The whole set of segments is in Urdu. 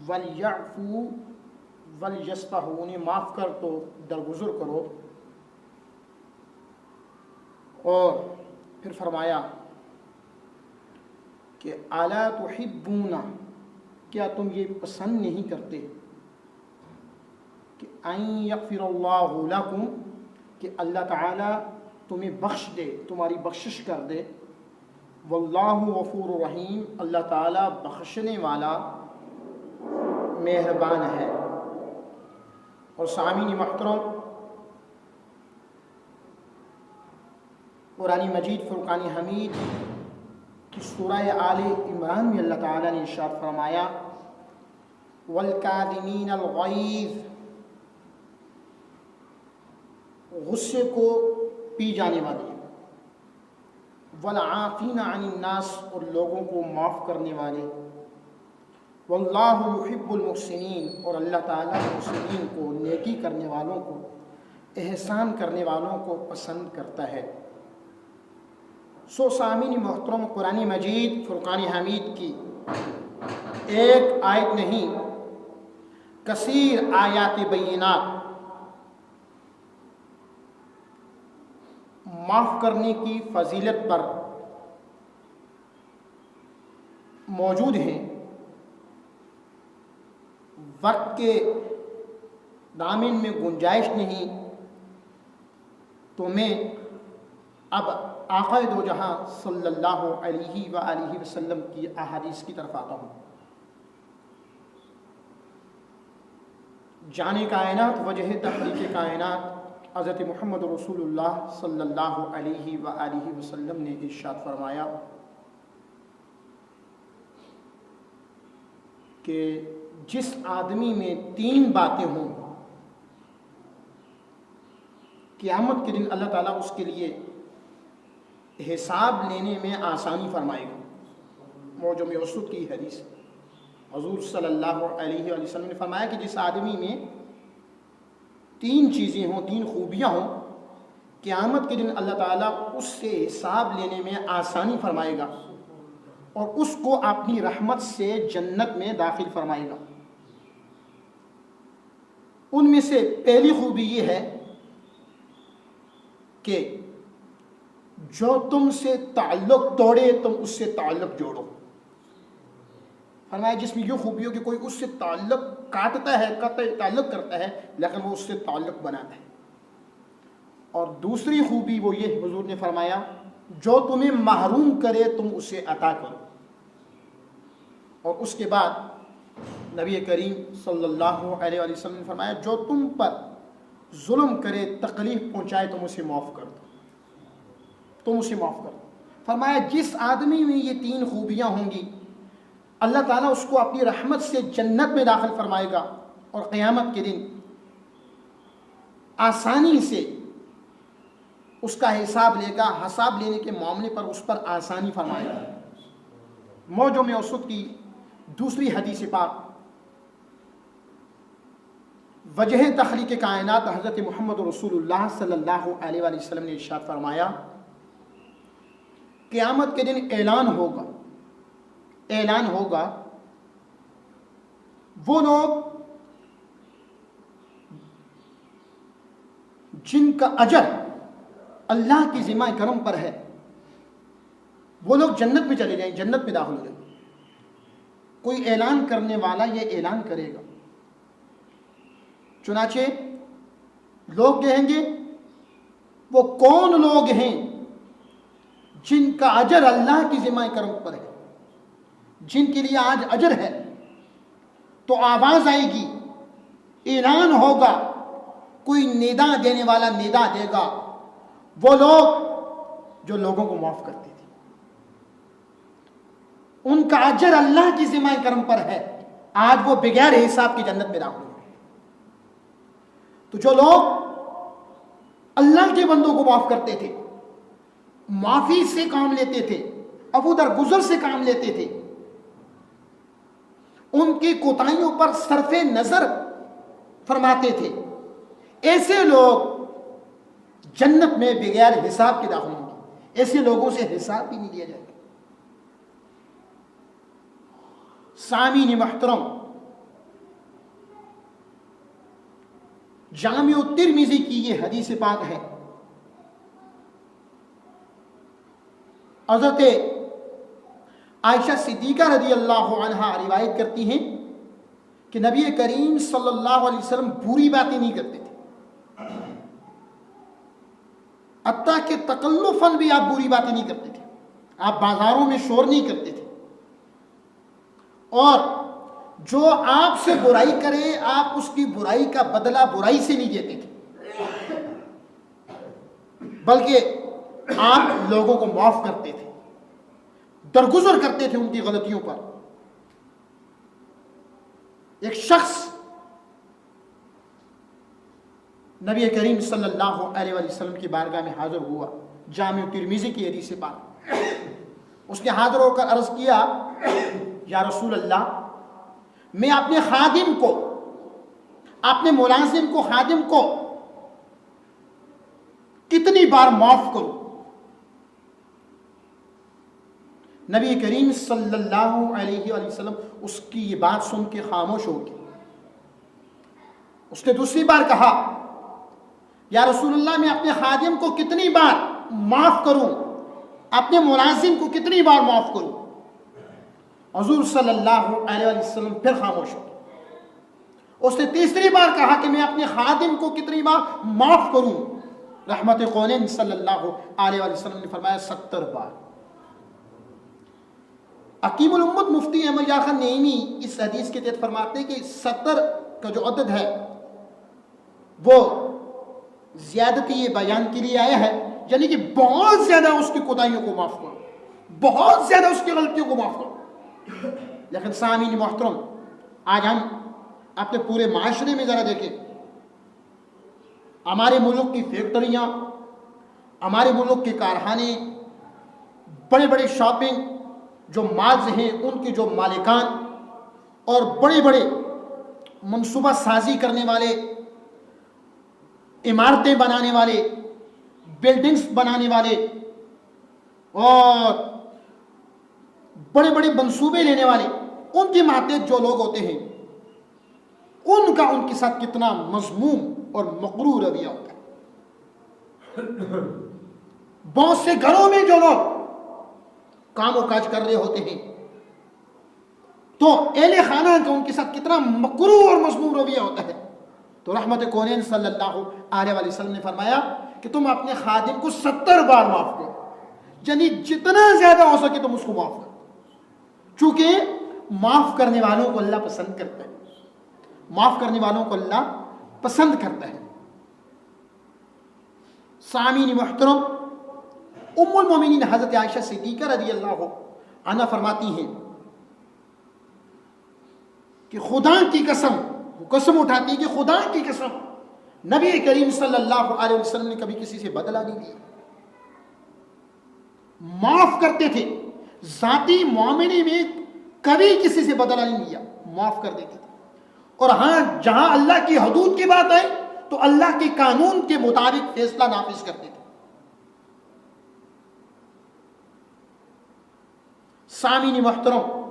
ولیعفو ولیصفحوا، انہیں معاف کر تو درگزر کرو. اور پھر فرمایا کہ الا تحبون، کیا تم یہ پسند نہیں کرتے کہ ان یغفر اللہ لکم، کہ اللہ تعالیٰ تمہیں بخش دے، تمہاری بخشش کر دے. واللہ غفور رحیم، اللہ تعالیٰ بخشنے والا مہربان ہے. اور سامعین محترم، قرآن مجید فرقان حمید کی سورہ آل عمران میں اللہ تعالیٰ نے ارشاد فرمایا والکاظمین الغیظ، غصے کو پی جانے والے، والعافین عن الناس، اور لوگوں کو معاف کرنے والے. واللہ یحب المحسنین، اور اللہ تعالیٰ محسنین کو، نیکی کرنے والوں کو، احسان کرنے والوں کو پسند کرتا ہے. سامعین محترم، قرآن مجید فرقان حمید کی ایک آیت نہیں، کثیر آیات بینات معاف کرنے کی فضیلت پر موجود ہیں. وقت کے دامن میں گنجائش نہیں تو میں اب آقا دو جہاں صلی اللہ علیہ وآلہ وسلم کی احادیث کی طرف آتا ہوں. جان کائنات، وجہ تخلیق کائنات، حضرت محمد رسول اللہ صلی اللہ علیہ وآلہ وسلم نے ارشاد فرمایا کہ جس آدمی میں 3 باتیں ہوں، قیامت کے دن اللہ تعالیٰ اس کے لیے حساب لینے میں آسانی فرمائے گا. موجم یوسف کی حدیث، حضور صلی اللہ علیہ وآلہ وسلم نے فرمایا کہ جس آدمی میں 3 چیزیں ہوں، 3 خوبیاں ہوں، قیامت کے دن اللہ تعالیٰ اس سے حساب لینے میں آسانی فرمائے گا اور اس کو اپنی رحمت سے جنت میں داخل فرمائے گا. ان میں سے پہلی خوبی یہ ہے کہ جو تم سے تعلق توڑے تم اس سے تعلق جوڑو. فرمایا جس میں یہ خوبی ہو کہ کوئی اس سے تعلق کاٹتا ہے، قطع تعلق کرتا ہے، لیکن وہ اس سے تعلق بناتا ہے. اور دوسری خوبی وہ یہ، حضور نے فرمایا جو تمہیں محروم کرے تم اسے عطا کرو. اور اس کے بعد نبی کریم صلی اللہ علیہ وآلہ وسلم نے فرمایا جو تم پر ظلم کرے، تکلیف پہنچائے، تم اسے معاف کر دو، تم اسے معاف کر دو. فرمایا جس آدمی میں یہ 3 خوبیاں ہوں گی اللہ تعالیٰ اس کو اپنی رحمت سے جنت میں داخل فرمائے گا اور قیامت کے دن آسانی سے اس کا حساب لے گا، حساب لینے کے معاملے پر اس پر آسانی فرمائے گا. موجم یوسف کی دوسری حدیث پاک، وجہ تخلیق کائنات، حضرت محمد رسول اللہ صلی اللہ علیہ وآلہ وسلم نے ارشاد فرمایا قیامت کے دن اعلان ہوگا وہ لوگ جن کا اجر اللہ کی ذمہ کرم پر ہے، وہ لوگ جنت میں چلے جائیں، جنت میں داخل ہو جائیں. کوئی اعلان کرنے والا یہ اعلان کرے گا، چنانچہ لوگ کہیں گے وہ کون لوگ ہیں جن کا اجر اللہ کی ذمہ کرم پر ہے، جن کے لیے آج اجر ہے. تو آواز آئے گی، اعلان ہوگا، کوئی ندا دینے والا ندا دے گا، وہ لوگ جو لوگوں کو معاف کرتے تھے، ان کا اجر اللہ کی ذمہ کرم پر ہے، آج وہ بغیر حساب کی جنت میں داخل ہوئے. تو جو لوگ اللہ کے بندوں کو معاف کرتے تھے، معافی سے کام لیتے تھے، عفو درگزر سے کام لیتے تھے، ان کی کوتاہیوں پر صرف نظر فرماتے تھے، ایسے لوگ جنت میں بغیر حساب کے داخل ہوں گے. ایسے لوگوں سے حساب بھی نہیں لیا جائے گا. سامعین محترم، جامع ترمذی کی یہ حدیث پاک ہے. حضرت عائشہ صدیقہ رضی اللہ عنہا روایت کرتی ہیں کہ نبی کریم صلی اللہ علیہ وسلم بری باتیں نہیں کرتے تھے، حتیٰ کہ تکلفاً بھی آپ بری باتیں نہیں کرتے تھے. آپ بازاروں میں شور نہیں کرتے تھے، اور جو آپ سے برائی کرے آپ اس کی برائی کا بدلہ برائی سے نہیں دیتے تھے، بلکہ آپ لوگوں کو معاف کرتے تھے، درگزر کرتے تھے ان کی غلطیوں پر. ایک شخص نبی کریم صلی اللہ علیہ وسلم کی بارگاہ میں حاضر ہوا، جامع ترمذی کی حدیث سے بات. اس نے حاضر ہو کر عرض کیا، یا رسول اللہ، میں اپنے خادم کو، اپنے ملازم کو، خادم کو کتنی بار معاف کروں؟ نبی کریم صلی اللہ علیہ وسلم اس کی یہ بات سن کے خاموش ہو گئے. اس نے دوسری بار کہا، یا رسول اللہ، میں اپنے خادم کو کتنی بار معاف کروں، اپنے ملازم کو کتنی بار معاف کروں؟ حضور صلی اللہ علیہ وسلم پھر خاموش ہو گئے. اس نے تیسری بار کہا کہ میں اپنے خادم کو کتنی بار معاف کروں؟ رحمت کونین صلی اللہ علیہ وسلم نے فرمایا 70 بار. حکیم الامت مفتی احمد یار خان نعیمی اس حدیث کے تحت فرماتے ہیں کہ 70 کا جو عدد ہے وہ زیادتی یہ بیان کے لیے آیا ہے، یعنی کہ بہت زیادہ اس کی کوتاہیوں کو معاف کرو، بہت زیادہ اس کی غلطیوں کو معاف کرو. لیکن سامعین محترم، آج ہم اپنے پورے معاشرے میں ذرا دیکھیں، ہمارے ملک کی فیکٹریاں، ہمارے ملک کے کارخانے، بڑے بڑے شاپنگ جو مالز ہیں ان کے جو مالکان اور بڑے بڑے منصوبہ سازی کرنے والے، عمارتیں بنانے والے، بلڈنگز بنانے والے اور بڑے بڑے منصوبے لینے والے، ان کے ماتحت جو لوگ ہوتے ہیں ان کا ان کے ساتھ کتنا مذموم اور مغرور رویہ ہوتا ہے. بہت سے گھروں میں جو لوگ کام و کاج کر رہے ہوتے ہیں تو اہل خانہ کا ان کے ساتھ کتنا مکروہ اور مذموم رویہ ہوتا ہے. تو رحمت کونین صلی اللہ علیہ وسلم نے فرمایا کہ تم اپنے خادم کو 70 بار معاف کرو، یعنی جتنا زیادہ ہو سکے تم اس کو معاف کرو، چونکہ معاف کرنے والوں کو اللہ پسند کرتا ہے، معاف کرنے والوں کو اللہ پسند کرتا ہے. سامعین محترم، ام المومنین حضرت عائشہ صدیقہ رضی اللہ عنہا فرماتی ہیں کہ خدا کی قسم، وہ قسم اٹھاتی ہے کہ خدا کی قسم نبی کریم صلی اللہ علیہ وسلم نے کبھی کسی سے بدلہ نہیں دیا، معاف کرتے تھے، ذاتی معاملے میں کبھی کسی سے بدلہ نہیں لیا، معاف کر دیتے تھے. اور ہاں، جہاں اللہ کی حدود کی بات آئے تو اللہ کے قانون کے مطابق فیصلہ نافذ کرتے تھے. سامعین محترم،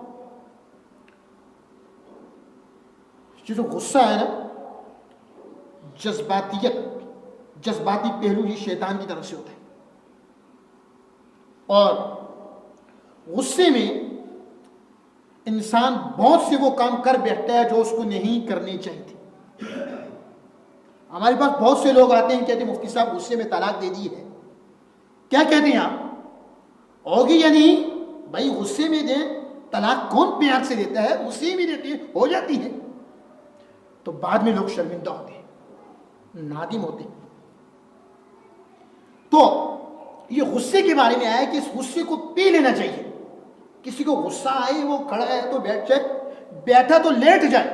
یہ جو غصہ ہے نا، جذباتی پہلو ہی شیطان کی طرف سے ہوتا ہے، اور غصے میں انسان بہت سے وہ کام کر بیٹھتا ہے جو اس کو نہیں کرنے چاہیے. ہمارے پاس بہت سے لوگ آتے ہیں، کہتے ہیں مفتی صاحب غصے میں طلاق دے دی ہے. کیا کہتے ہیں آپ؟ ہوگی یا نہیں؟ بھائی غصے میں دیں، طلاق کون پیار سے دیتا ہے؟ غصے میں دیتے ہیں، ہو جاتی ہے. تو بعد میں لوگ شرمندہ ہوتے ہیں، نادم ہوتے ہیں. تو یہ غصے کے بارے میں آیا کہ اس غصے کو پی لینا چاہیے. کسی کو غصہ آئے، وہ کھڑا ہے تو بیٹھ جائے، بیٹھا تو لیٹ جائے،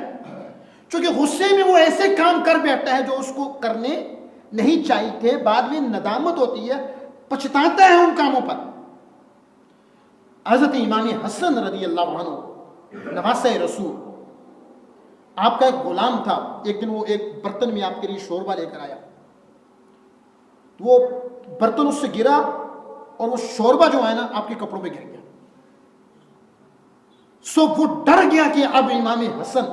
چونکہ غصے میں وہ ایسے کام کر بیٹھتا ہے جو اس کو کرنے نہیں چاہیے تھے. بعد میں ندامت ہوتی ہے، پچھتاتا ہے ان کاموں پر. حضرت امام حسن رضی اللہ عنہ نواسہ رسول، آپ کا ایک غلام تھا. ایک دن وہ ایک برتن میں آپ کے لیے شوربہ لے کر آیا، وہ برتن اس سے گرا اور وہ شوربہ جو ہے نا آپ کے کپڑوں میں گر گیا. سو وہ ڈر گیا کہ اب امام حسن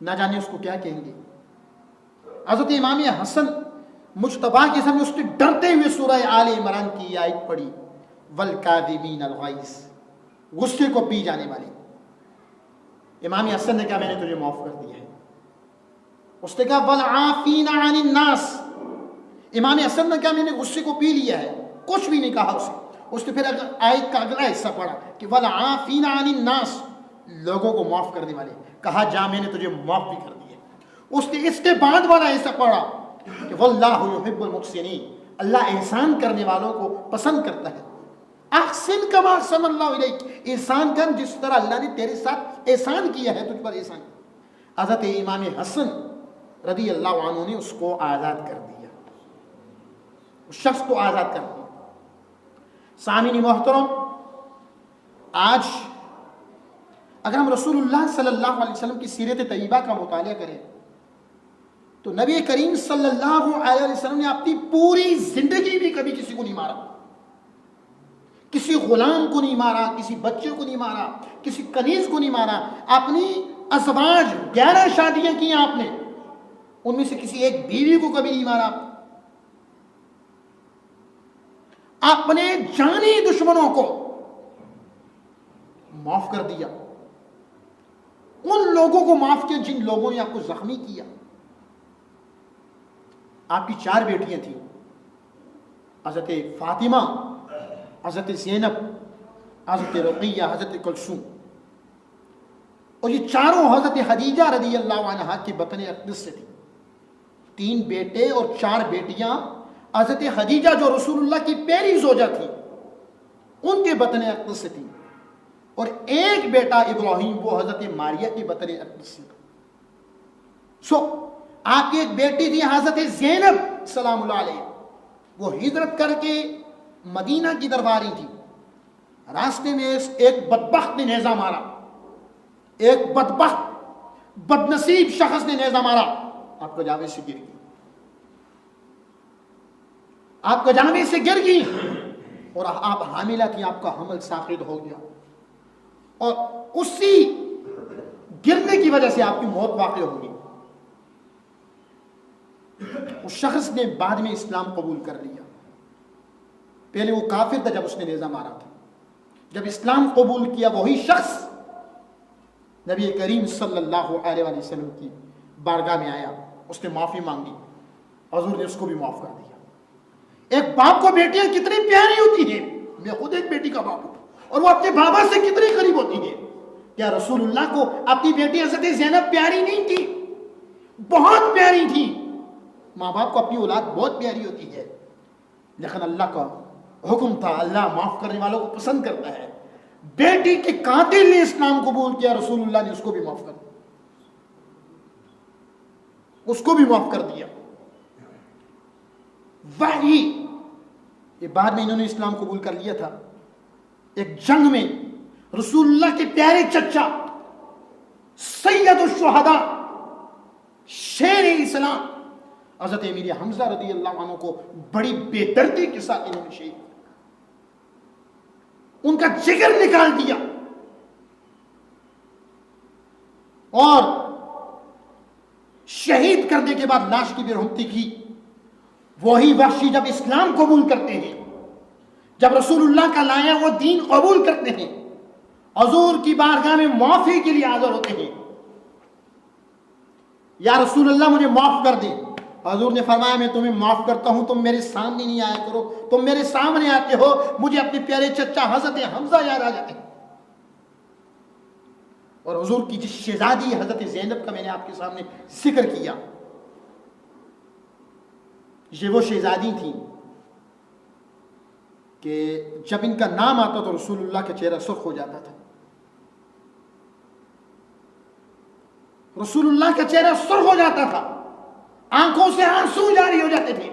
نہ جانے اس کو کیا کہیں گے. حضرت امام حسن مجتبی کے سامنے اس نے ڈرتے ہوئے سورہ آل عمران کی یہ آیت پڑھی، والکاظمین الغیظ، غصے کو پی جانے والے۔ امام حسن نے کہا میں نے تجھے معاف کر دیا ہے۔ اس نے کہا والعافین عن الناس، امام حسن نے کہا میں نے غصے کو پی لیا ہے، کچھ بھی نہیں کہا اسے۔ اس نے پھر آیت کا اگلا حصہ پڑھا کہ والعافین عن الناس، لوگوں کو معاف کرنے والے، کہا جا میں نے تجھے معاف بھی کر دیا۔ اس نے اس کے بعد والا حصہ پڑھا کہ واللہ یحب المحسنین، اللہ احسان کرنے والوں کو پسند کرتا ہے۔ احسن کما احسن اللہ الیک، احسان کر جس طرح اللہ نے تیرے ساتھ احسان کیا ہے، تجھ پر احسان کیا۔ حضرت امام حسن رضی اللہ عنہ نے اس کو آزاد کر دیا، اس شخص کو آزاد کر دیا۔ سامعین محترم، آج اگر ہم رسول اللہ صلی اللہ علیہ وسلم کی سیرت طیبہ کا مطالعہ کریں تو نبی کریم صلی اللہ علیہ وسلم نے اپنی پوری زندگی بھی کبھی کسی کو نہیں مارا، کسی غلام کو نہیں مارا، کسی بچے کو نہیں مارا، کسی کنیز کو نہیں مارا۔ اپنی ازواج 11 شادیاں کی آپ نے، ان میں سے کسی ایک بیوی کو کبھی نہیں مارا۔ اپنے جانی دشمنوں کو معاف کر دیا، ان لوگوں کو معاف کیا جن لوگوں نے آپ کو زخمی کیا۔ آپ کی 4 بیٹیاں تھیں، حضرت فاطمہ، حضرت زینب، حضرت رقیہ، حضرت کلثوم، اور یہ چاروں حضرت خدیجہ رضی اللہ عنہا کے بطن اقدس سے تھی۔ 3 بیٹے اور 4 بیٹیاں حضرت خدیجہ جو رسول اللہ کی پہلی زوجہ تھی ان کے بطن اقدس سے تھی، اور ایک بیٹا ابراہیم وہ حضرت ماریہ کے بطن اقدس سے تھا۔ آپ کی ایک بیٹی تھی حضرت زینب سلام اللہ علیہ، وہ ہجرت کر کے مدینہ کی طرف آ رہی تھی، راستے میں ایک بدبخت نے نیزہ مارا، ایک بدبخت بدنصیب شخص نے نیزہ مارا، آپ کو جامے سے گر گئی، آپ کا جامے سے گر گئی، اور آپ حاملہ تھی، آپ کا حمل ساقط ہو گیا، اور اسی گرنے کی وجہ سے آپ کی موت واقع ہوگی۔ اس شخص نے بعد میں اسلام قبول کر لیا، پہلے وہ کافر تھا جب اس نے نیزہ مارا تھا، جب اسلام قبول کیا وہی شخص نبی کریم صلی اللہ علیہ وسلم کی بارگاہ میں آیا، اس نے معافی مانگی، حضور نے اس کو بھی معاف کر دیا۔ ایک باپ کو بیٹیاں کتنی پیاری ہوتی ہیں، میں خود ایک بیٹی کا باپ ہوں، اور وہ اپنے بابا سے کتنی قریب ہوتی ہیں۔ کیا رسول اللہ کو اپنی بیٹی حضرت زینب پیاری نہیں تھی؟ بہت پیاری تھی۔ ماں باپ کو اپنی اولاد بہت پیاری ہوتی ہے، لیکن اللہ کا حکم تھا، اللہ معاف کرنے والوں کو پسند کرتا ہے۔ بیٹی کے قاتل نے اسلام قبول کیا، رسول اللہ نے اس کو بھی معاف کر دیا، اس کو بھی معاف کر دیا۔ وحی، یہ بعد میں انہوں نے اسلام قبول کر لیا تھا۔ ایک جنگ میں رسول اللہ کے پیارے چچا سید الشہداء شیر اسلام حضرت امیر حمزہ رضی اللہ عنہ کو بڑی بے دردی کے ساتھ انہوں نے شہید کیا، ان کا جگر نکال دیا، اور شہید کرنے کے بعد لاش کی برہمتی کی۔ وہی وحشی جب اسلام قبول کرتے ہیں، جب رسول اللہ کا لایا وہ دین قبول کرتے ہیں، حضور کی بارگاہ میں معافی کے لیے حاضر ہوتے ہیں، یا رسول اللہ مجھے معاف کر دیں۔ حضور نے فرمایا میں تمہیں معاف کرتا ہوں، تم میرے سامنے نہیں آیا کرو، تم میرے سامنے آتے ہو مجھے اپنے پیارے چچا حضرت حمزہ یاد آ جاتے ہیں۔ اور حضور کی جس شہزادی حضرت زینب کا میں نے آپ کے سامنے ذکر کیا، یہ وہ شہزادی تھیں کہ جب ان کا نام آتا تو رسول اللہ کا چہرہ سرخ ہو جاتا تھا، رسول اللہ کا چہرہ سرخ ہو جاتا تھا، آنکھوں سے آنسو جاری ہو جاتے تھے،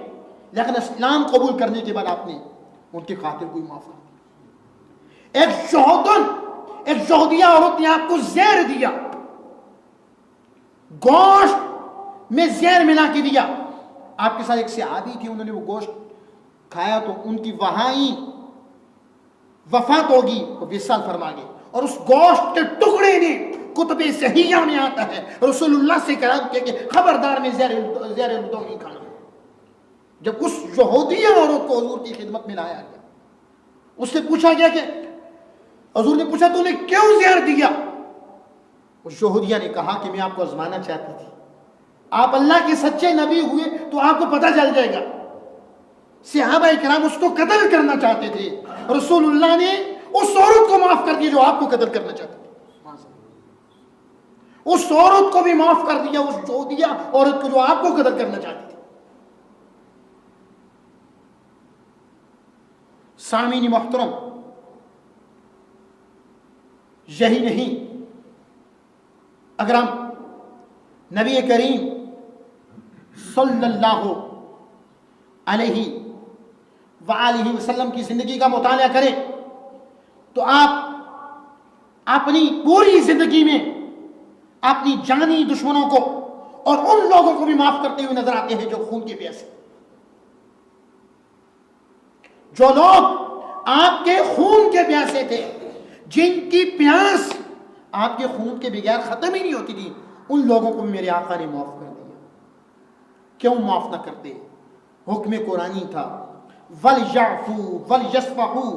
لیکن اسلام قبول کرنے کے بعد آپ نے ان کے قاتل کو معاف کر دیا۔ ایک یہودیہ عورت نے آپ کو زہر دیا، گوشت میں زہر ملا کے دیا، آپ کے ساتھ ایک صحابی تھی، انہوں نے وہ گوشت کھایا تو ان کی وہاں ہی وفات ہوگی، وہ وصال فرما گئے، اور اس گوشت کے ٹکڑے نے کتب صحیحہ میں آتا ہے رسول اللہ سے کلام کہ خبردار میں زیر الدو نہیں کھانا. جب اس یہودیہ عورت کو حضور کی خدمت میں لایا گیا, اس سے پوچھا گیا کہ حضور نے پوچھا تو نے کیوں زہر دیا؟ اس یہودیہ نے کہا کہ میں آپ کو آزمانا چاہتی تھی, آپ اللہ کے سچے نبی ہوئے تو آپ کو پتہ چل جائے گا. صحابہ کرام اس کو قتل کرنا چاہتے تھے, رسول اللہ نے اس عورت کو معاف کر دیا جو آپ کو قتل کرنا چاہتے تھے. اس عورت کو بھی معاف کر دیا, اس یہودیہ عورت کو جو آپ کو قتل کرنا چاہتی تھی. سامعین محترم, یہی نہیں, اگر ہم نبی کریم صلی اللہ علیہ وآلہ وسلم کی زندگی کا مطالعہ کریں تو آپ اپنی پوری زندگی میں اپنی جانی دشمنوں کو اور ان لوگوں کو بھی معاف کرتے ہوئے نظر آتے ہیں جو خون کے پیاسے, جو لوگ آپ کے خون کے پیاسے تھے, جن کی پیاس آپ کے خون کے بغیر ختم ہی نہیں ہوتی تھی, ان لوگوں کو بھی میرے آقا نے معاف کر دیا. کیوں معاف نہ کرتے؟ حکم قرآنی تھا, وَلْيَعْفُوا وَلْيَصْفَحُوا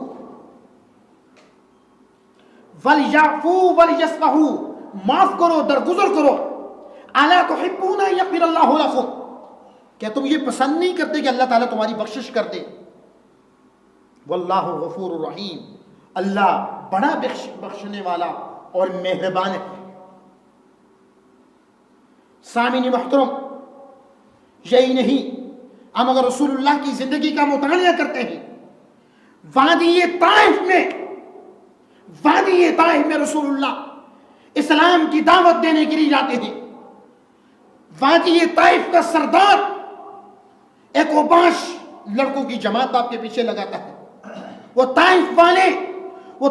وَلْيَعْفُوا وَلْيَصْفَحُوا, معاف کرو, درگزر کرو. أَلَا تُحِبُّونَ أَن يَغْفِرَ اللَّهُ لَكُمْ, کیا تم یہ پسند نہیں کرتے کہ اللہ تعالیٰ تمہاری بخشش کر دے؟ وَاللَّهُ غَفُورٌ رَحِيمٌ, اللہ بڑا بخشنے والا اور مہربان ہے. سامعین محترم, یہی نہیں, ہم اگر رسول اللہ کی زندگی کا مطالعہ کرتے ہیں, وادی طائف میں رسول اللہ اسلام کی دعوت دینے کے لیے جاتے ہیں. وادی طائف کا سردار ایک اوباش لڑکوں کی جماعت آپ کے پیچھے لگاتا ہے. وہ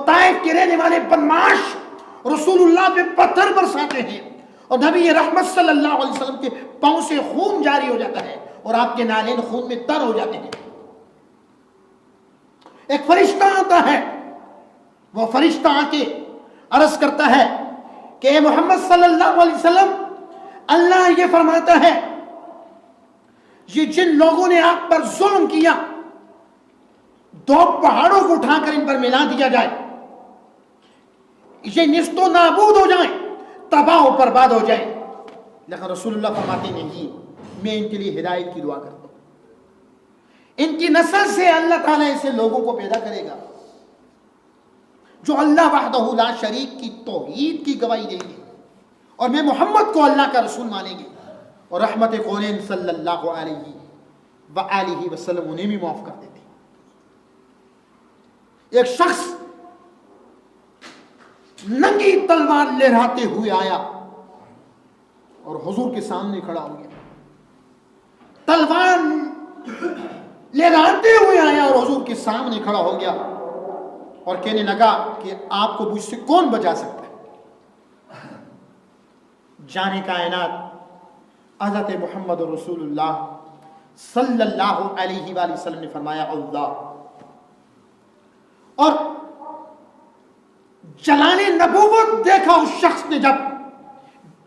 طائف کے رہنے والے بدمعاش رسول اللہ پہ پتھر برساتے ہیں, اور نبی رحمت صلی اللہ علیہ وسلم کے پاؤں سے خون جاری ہو جاتا ہے اور آپ کے نالین خون میں تر ہو جاتے ہیں. ایک فرشتہ آتا ہے, وہ فرشتہ آ کے عرض کرتا ہے کہ اے محمد صلی اللہ علیہ وسلم, اللہ یہ فرماتا ہے یہ جن لوگوں نے آپ پر ظلم کیا, 2 پہاڑوں کو اٹھا کر ان پر ملا دیا جائے, یہ نیست و نابود ہو جائیں, تباہ و برباد ہو جائیں. لیکن رسول اللہ فرماتے نہیں, میں ان کے لیے ہدایت کی دعا کرتا ہوں. ان کی نسل سے اللہ تعالیٰ ایسے لوگوں کو پیدا کرے گا جو اللہ وحدہ لا شریک کی توحید کی گواہی دیں گے, اور میں محمد کو اللہ کا رسول مانیں گے, اور رحمت کونین صلی اللہ علیہ وآلہ وسلم انہیں بھی معاف کر دیتے. ایک شخص ننگی تلوار لہراتے ہوئے آیا اور حضور کے سامنے کھڑا ہو گیا. تلوار لہراتے ہوئے آیا اور حضور کے سامنے کھڑا ہو گیا اور کہنے لگا کہ آپ کو مجھ سے کون بچا سکتا ہے؟ جانے کائنات حضرت محمد رسول اللہ صلی اللہ علیہ وآلہ وسلم نے فرمایا اللہ. اور جلال نبوت دیکھا اس شخص نے, جب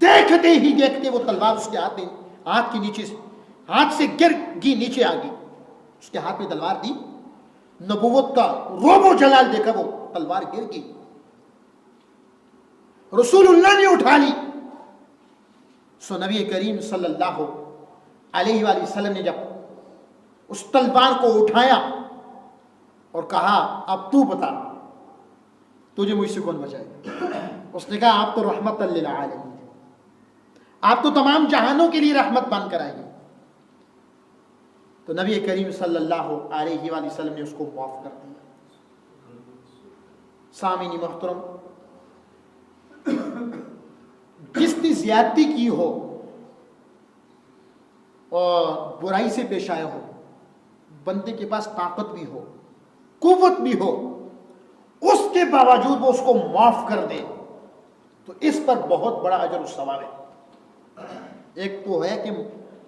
دیکھتے ہی دیکھتے وہ تلوار اس کے ہاتھ کے نیچے, ہاتھ سے گر گئی نیچے آ گئی. اس کے ہاتھ میں تلوار دی, نبوت کا روب و جلال دیکھا وہ تلوار گر گئی. رسول اللہ نے اٹھا لی. سو نبی کریم صلی اللہ علیہ وآلہ وسلم نے جب اس تلوار کو اٹھایا اور کہا اب تو بتا تجھے مجھ سے کون بچائے گا؟ اس نے کہا آپ تو رحمت للعالمین, آپ تو تمام جہانوں کے لیے رحمت بن کر آئیں گے. تو نبی کریم صلی اللہ علیہ وآلہ وسلم نے اس کو معاف کر دیا. سامعین محترم, جس نے زیادتی کی ہو اور برائی سے پیش آیا ہو, بندے کے پاس طاقت بھی ہو, قوت بھی ہو, اس کے باوجود وہ اس کو معاف کر دے تو اس پر بہت بڑا اجر و ثواب ہے. ایک تو ہے کہ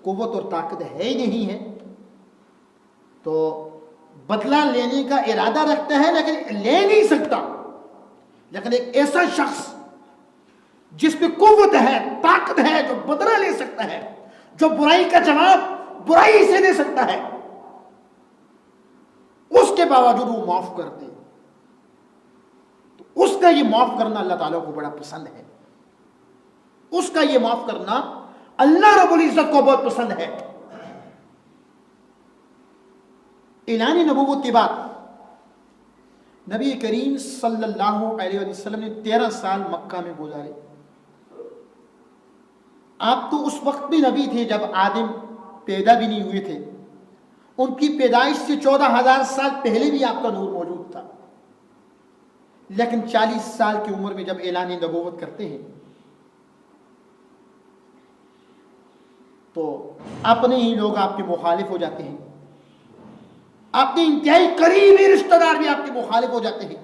قوت اور طاقت ہے ہی نہیں ہے تو بدلہ لینے کا ارادہ رکھتا ہے لیکن لے نہیں سکتا. لیکن ایک ایسا شخص جس پہ قوت ہے، طاقت ہے، جو بدلہ لے سکتا ہے، جو برائی کا جواب برائی سے دے سکتا ہے، اس کے باوجود وہ معاف کر دے، تو اس کا یہ معاف کرنا اللہ تعالیٰ کو بڑا پسند ہے، اس کا یہ معاف کرنا اللہ رب العزت کو بہت پسند ہے۔ اعلان نبوت کے بعد نبی کریم صلی اللہ علیہ وسلم نے 13 سال مکہ میں گزارے۔ آپ تو اس وقت بھی نبی تھے جب آدم پیدا بھی نہیں ہوئے تھے، ان کی پیدائش سے 14,000 سال پہلے بھی آپ کا نور موجود تھا، لیکن 40 سال کی عمر میں جب اعلان نبوت کرتے ہیں تو اپنے ہی لوگ آپ کے مخالف ہو جاتے ہیں، اپنے انتہائی قریبی رشتہ دار بھی آپ کے مخالف ہو جاتے ہیں،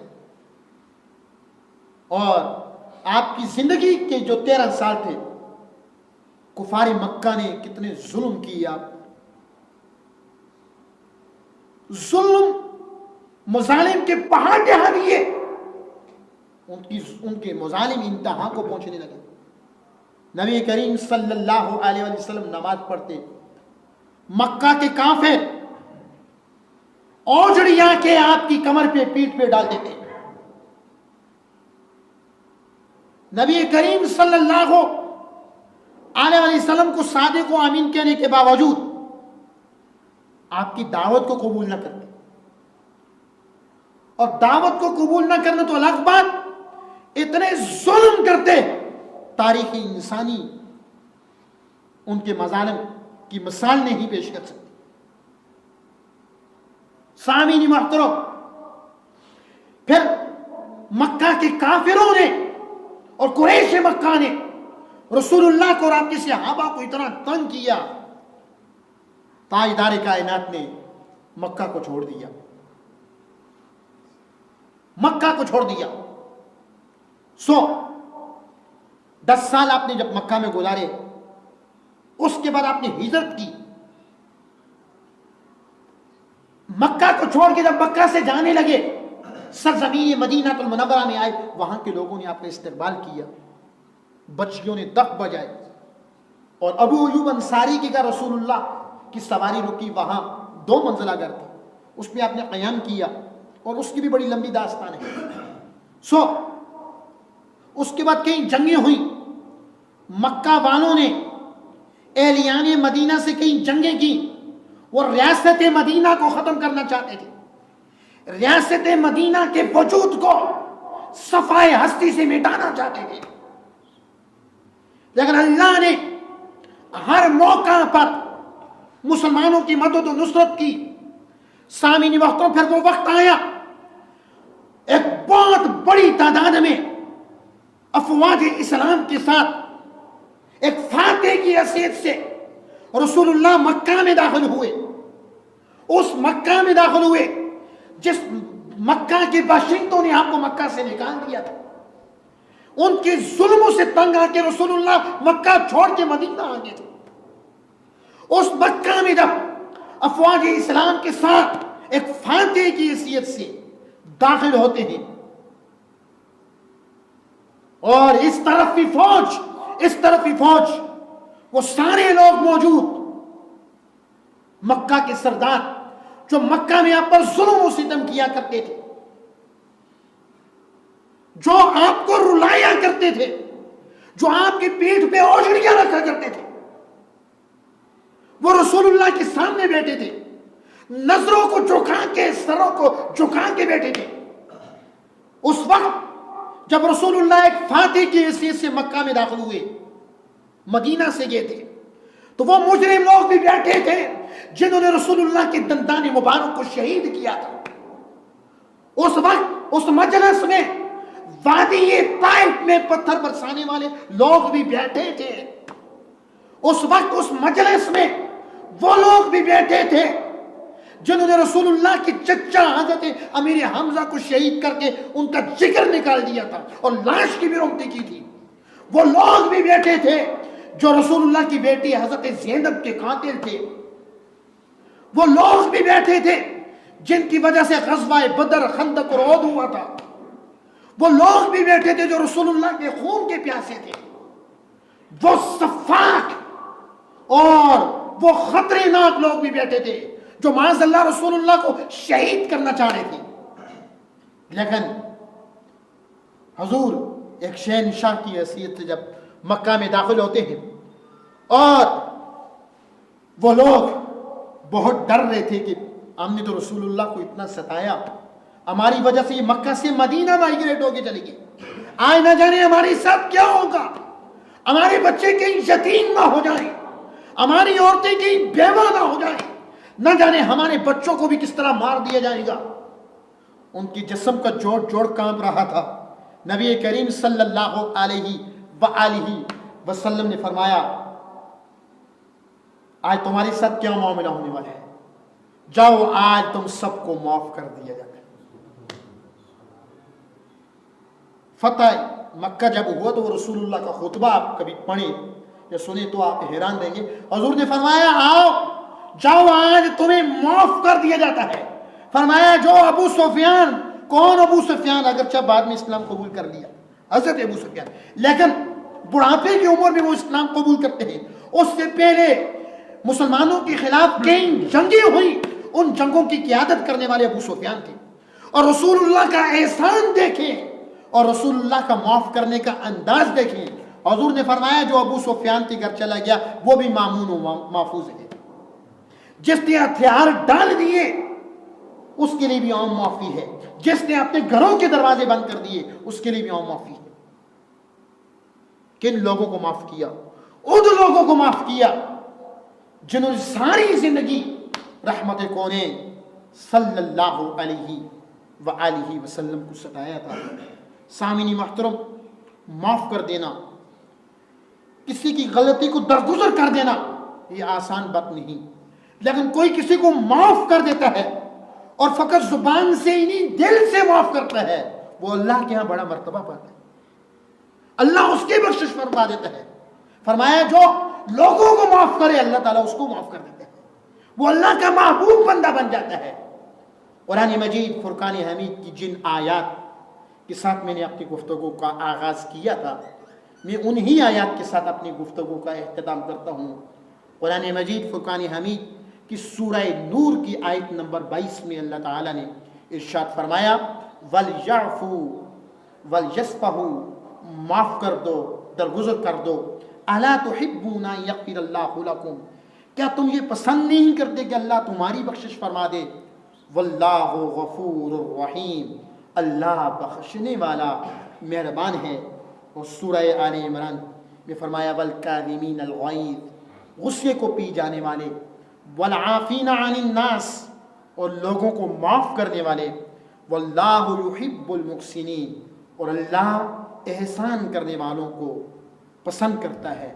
اور آپ کی زندگی کے جو 13 سال تھے کفار مکہ نے کتنے ظلم کیے، آپ ظلم مظالم کے پہاڑ ڈھا دیے، ان کے مظالم انتہا کو پہنچنے لگے۔ نبی کریم صلی اللہ علیہ وسلم نماز پڑھتے، مکہ کے کافر اوجڑیاں کے آپ کی کمر پہ پیٹھ پہ ڈال دیتے۔ نبی کریم صلی اللہ علیہ وسلم کو صادق و امین کہنے کے باوجود آپ کی دعوت کو قبول نہ کرتے، اور دعوت کو قبول نہ کرنا تو الگ بات، اتنے ظلم کرتے، تاریخ انسانی ان کے مظالم کی مثال نہیں پیش کر سکتی۔ سامعین محترم، پھر مکہ کے کافروں نے اور قریش مکہ نے رسول اللہ کو اور آپ کے صحابہ کو اتنا تنگ کیا، تاجدار کائنات نے مکہ کو چھوڑ دیا، مکہ کو چھوڑ دیا۔ 10 سال آپ نے جب مکہ میں گزارے، اس کے بعد آپ نے ہجرت کی، مکہ کو چھوڑ کے جب مکہ سے جانے لگے، سرزمین مدینہ المنورہ میں آئے، وہاں کے لوگوں نے آپ کا استقبال کیا، بچیوں نے دف بجائے، اور ابو ایوب انصاری کے گھر رسول اللہ کی سواری رکی، وہاں 2 منزلہ گھر تھا، اس میں آپ نے قیام کیا، اور اس کی بھی بڑی لمبی داستان ہے۔ اس کے بعد کئی جنگیں ہوئیں، مکہ والوں نے اہلیان مدینہ سے کئی جنگیں کی، وہ ریاست مدینہ کو ختم کرنا چاہتے تھے، ریاست مدینہ کے وجود کو صفائے ہستی سے مٹانا چاہتے تھے، لیکن اللہ نے ہر موقع پر مسلمانوں کی مدد و نصرت کی۔ سامعین وقتوں پھر وہ وقت آیا، ایک بہت بڑی تعداد میں افواج اسلام کے ساتھ ایک فاتح کی حیثیت سے رسول اللہ مکہ میں داخل ہوئے، اس مکہ میں داخل ہوئے جس مکہ کے باشندوں نے آپ کو مکہ سے نکال دیا تھا، ان کے ظلموں سے تنگ آ کے رسول اللہ مکہ چھوڑ کے مدینہ آ گئے تھے۔ اس مکہ میں جب افواج اسلام کے ساتھ ایک فاتح کی حیثیت سے داخل ہوتے ہیں، اور اس طرف بھی فوج، اس طرف بھی فوج، وہ سارے لوگ موجود، مکہ کے سردار جو مکہ میں آپ پر ظلم و ستم کیا کرتے تھے، جو آپ کو رلایا کرتے تھے، جو آپ کی پیٹھ پہ اوجڑیاں رکھا کرتے تھے، وہ رسول اللہ کے سامنے بیٹھے تھے، نظروں کو جھکا کے، سروں کو جھکا کے بیٹھے تھے۔ اس وقت جب رسول اللہ ایک فاتح کی حیثیت سے مکہ میں داخل ہوئے، مدینہ سے گئے تھے، تو وہ مجرم لوگ بھی بیٹھے تھے جنہوں نے رسول اللہ کے دندان مبارک کو شہید کیا تھا۔ اس وقت اس مجلس میں وادی طائف میں پتھر برسانے والے لوگ بھی بیٹھے تھے، اس وقت اس مجلس میں وہ لوگ بھی بیٹھے تھے جنہوں نے رسول اللہ کی چچا حضرت امیر حمزہ کو شہید کر کے ان کا جگر نکال دیا تھا اور لاش کی بھی روکتی کی تھی۔ وہ لوگ بھی بیٹھے تھے جو رسول اللہ کی بیٹی حضرت زینب کے قاتل تھے۔ وہ لوگ بھی بیٹھے تھے جن کی وجہ سے غزوہ بدر، خندق اور احد ہوا تھا۔ وہ لوگ بھی بیٹھے تھے جو رسول اللہ کے خون کے پیاسے تھے، وہ سفاک اور وہ خطرناک لوگ بھی بیٹھے تھے جو معاذ اللہ رسول اللہ کو شہید کرنا چاہ رہے تھے، لیکن حضور ایک شہنشاہ کی حیثیت سے جب مکہ میں داخل ہوتے ہیں اور وہ لوگ بہت ڈر رہے تھے کہ ہم نے تو رسول اللہ کو اتنا ستایا، ہماری وجہ سے یہ مکہ سے مدینہ مائگریٹ ہو کے چلے گئے، آئے نہ جانے ہمارے ساتھ کیا ہوگا، ہمارے بچے کہیں یتیم نہ ہو جائیں، ہماری عورتیں کہیں بیوہ نہ ہو جائیں، نہ جانے ہمارے بچوں کو بھی کس طرح مار دیا جائے گا۔ ان کی جسم کا جوڑ جوڑ کانپ رہا تھا۔ نبی کریم صلی اللہ علیہ وآلہ وسلم نے فرمایا آج تمہارے ساتھ کیا معاملہ ہونے والا ہے، جاؤ آج تم سب کو معاف کر دیا جائے۔ فتح مکہ جب ہوا تو وہ رسول اللہ کا خطبہ آپ کبھی پڑھیں یا سنیں تو آپ حیران رہیں گے۔ حضور نے فرمایا آؤ جاؤ آج تمہیں معاف کر دیا جاتا ہے۔ فرمایا جو ابو سفیان، کون ابو سفیان؟ اگرچہ بعد میں اسلام قبول کر لیا حضرت ابو سفیان، لیکن بڑھاپے کی عمر میں وہ اسلام قبول کرتے ہیں۔ اس سے پہلے مسلمانوں کے خلاف کئی جنگیں ہوئی، ان جنگوں کی قیادت کرنے والے ابو سفیان تھے، اور رسول اللہ کا احسان دیکھیں اور رسول اللہ کا معاف کرنے کا انداز دیکھیں۔ حضور نے فرمایا جو ابو سفیان کے گھر چلا گیا وہ بھی مامون و محفوظ ہے، جس نے ہتھیار ڈال دیے اس کے لیے بھی عام معافی ہے، جس نے اپنے گھروں کے دروازے بند کر دیے اس کے لیے بھی عام معافی ہے۔ کن لوگوں کو معاف کیا؟ ان لوگوں کو معاف کیا جنہوں نے ساری زندگی رحمت کونین صلی اللہ علیہ وآلہ وسلم کو ستایا تھا۔ سامعین محترم، معاف کر دینا، کسی کی غلطی کو درگزر کر دینا یہ آسان بات نہیں، لیکن کوئی کسی کو معاف کر دیتا ہے اور فقط زبان سے ہی نہیں دل سے معاف کرتا ہے، وہ اللہ کے ہاں بڑا مرتبہ پاتا ہے، اللہ اس کی بخشش فرما دیتا ہے۔ فرمایا جو لوگوں کو معاف کرے اللہ تعالیٰ اس کو معاف کر دیتا ہے، وہ اللہ کا محبوب بندہ بن جاتا ہے۔ قرآن مجید فرقان حمید کی جن آیات کے ساتھ میں نے اپنی گفتگو کا آغاز کیا تھا، میں انہی آیات کے ساتھ اپنی گفتگو کا اختتام کرتا ہوں۔ قرآن مجید فرقان حمید کی سورہ نور کی آیت نمبر 22 میں اللہ تعالیٰ نے ارشاد فرمایا وَلْيَعْفُوا وَلْيَصْفَحُوا، معاف کر دو، درگزر کر دو۔ أَلَا تُحِبُّونَ أَن يَغْفِرَ اللَّهُ لَكُمْ، کیا تم یہ پسند نہیں کرتے کہ اللہ تمہاری بخشش فرما دے؟ وَاللَّهُ غَفُورٌ رَحِيمٌ، اللہ بخشنے والا مہربان ہے۔ اور سورہ آل عمران میں فرمایا وَالْكَاظِمِينَ الْغَيْظَ، غصے کو پی جانے والے، وَالْعَافِينَ عَنِ النَّاسِ، اور لوگوں کو معاف کرنے والے، وَاللَّهُ يُحِبُّ الْمُحْسِنِينَ، اور اللہ احسان کرنے والوں کو پسند کرتا ہے۔